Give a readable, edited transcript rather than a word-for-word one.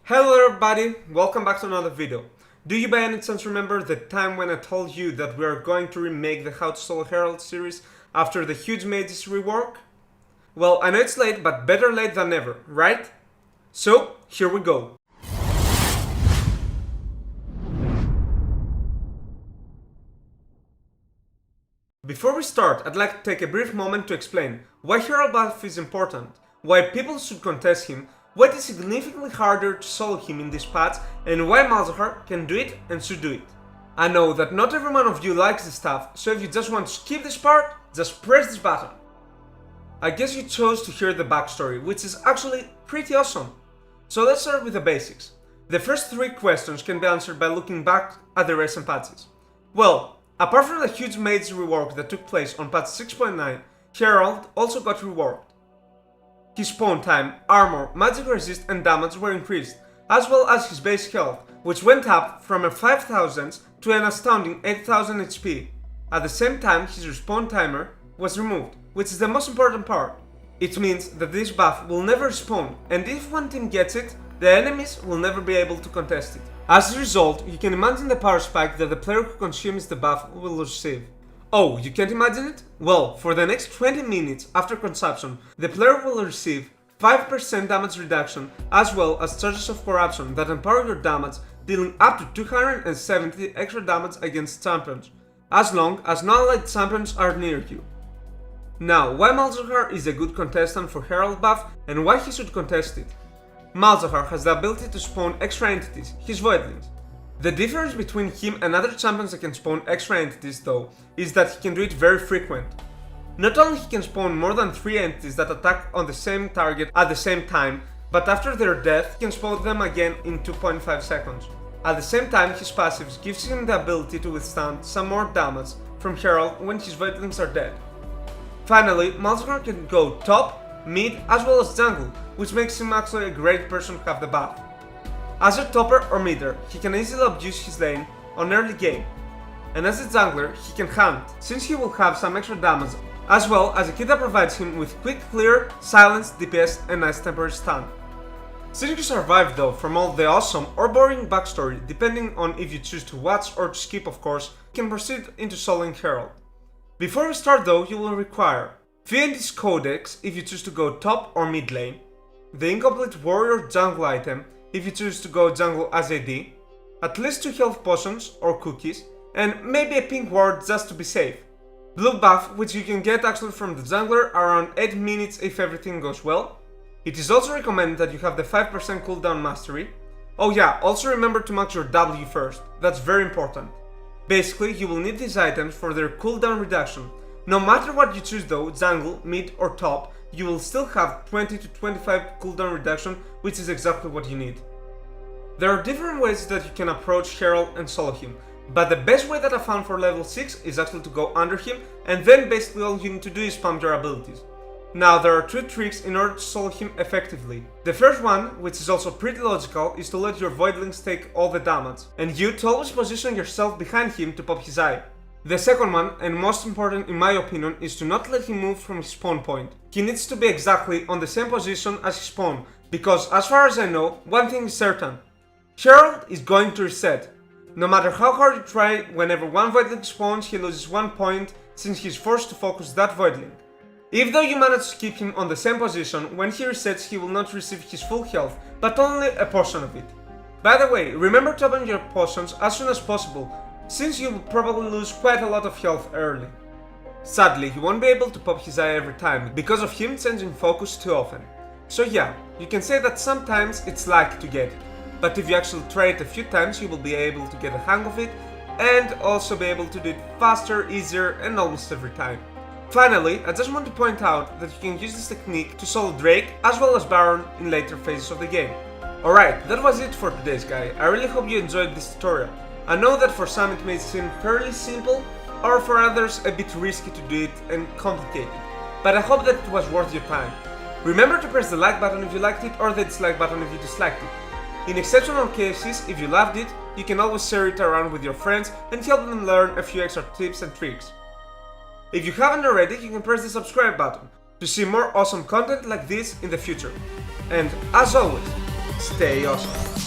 Hello everybody, welcome back to another video. Do you by any chance remember the time when I told you that we are going to remake the How to Solo Herald series after the huge Mages rework? Well, I know it's late, but better late than never, right? So, here we go. Before we start, I'd like to take a brief moment to explain why Herald buff is important, why people should contest him, why it is significantly harder to solo him in this patch, and why Malzahar can do it and should do it. I know that not every one of you likes this stuff, so if you just want to skip this part, just press this button. I guess you chose to hear the backstory, which is actually pretty awesome. So let's start with the basics. The first 3 questions can be answered by looking back at the recent patches. Well, apart from the huge Mages rework that took place on patch 6.9, Herald also got reworked. His spawn time, armor, magic resist and damage were increased, as well as his base health, which went up from a 5000 to an astounding 8000 HP. At the same time, his respawn timer was removed, which is the most important part. It means that this buff will never respawn, and if one team gets it, the enemies will never be able to contest it. As a result, you can imagine the power spike that the player who consumes the buff will receive. Oh, you can't imagine it? Well, for the next 20 minutes after consumption, the player will receive 5% damage reduction as well as charges of corruption that empower your damage, dealing up to 270 extra damage against champions, as long as non-allied champions are near you. Now, why Malzahar is a good contestant for Herald buff and why he should contest it. Malzahar has the ability to spawn extra entities, his voidlings. The difference between him and other champions that can spawn extra entities though, is that he can do it very frequent. Not only he can spawn more than 3 entities that attack on the same target at the same time, but after their death he can spawn them again in 2.5 seconds. At the same time, his passives gives him the ability to withstand some more damage from Herald when his voidlings are dead. Finally, Malzahar can go top, mid as well as jungle, which makes him actually a great person to have the buff. As a topper or midder, he can easily abuse his lane on early game, and as a jungler, he can hunt, since he will have some extra damage, as well as a kit that provides him with quick clear, silence, DPS and nice temporary stun. Since you survive though from all the awesome or boring backstory, depending on if you choose to watch or to skip of course, you can proceed into soloing Herald. Before we start though, you will require Fiendi's Codex if you choose to go top or mid lane, the incomplete warrior jungle item if you choose to go jungle as AD, at least 2 health potions or cookies, and maybe a pink ward just to be safe. Blue buff, which you can get actually from the jungler around 8 minutes if everything goes well. It is also recommended that you have the 5% cooldown mastery. Oh yeah, also remember to max your W first, that's very important. Basically, you will need these items for their cooldown reduction. No matter what you choose though, jungle, mid or top, you will still have 20 to 25 cooldown reduction, which is exactly what you need. There are different ways that you can approach Herald and solo him, but the best way that I found for level 6 is actually to go under him, and then basically all you need to do is spam your abilities. Now there are 2 tricks in order to solo him effectively. The first one, which is also pretty logical, is to let your voidlings take all the damage, and you to always position yourself behind him to pop his eye. The second one, and most important in my opinion, is to not let him move from his spawn point. He needs to be exactly on the same position as his spawn, because as far as I know, one thing is certain. Herald is going to reset. No matter how hard you try, whenever one voidling spawns he loses 1 point since he is forced to focus that voidling. If though you manage to keep him on the same position, when he resets he will not receive his full health, but only a portion of it. By the way, remember to open your potions as soon as possible, since you will probably lose quite a lot of health early. Sadly, you won't be able to pop his eye every time, because of him changing focus too often. So yeah, you can say that sometimes it's lucky to get it, but if you actually try it a few times you will be able to get a hang of it, and also be able to do it faster, easier and almost every time. Finally, I just want to point out that you can use this technique to solo Drake as well as Baron in later phases of the game. Alright, that was it for today's guy. I really hope you enjoyed this tutorial. I know that for some it may seem fairly simple, or for others a bit risky to do it and complicated, but I hope that it was worth your time. Remember to press the like button if you liked it or the dislike button if you disliked it. In exceptional cases, if you loved it, you can always share it around with your friends and help them learn a few extra tips and tricks. If you haven't already, you can press the subscribe button to see more awesome content like this in the future. And as always, Stay awesome.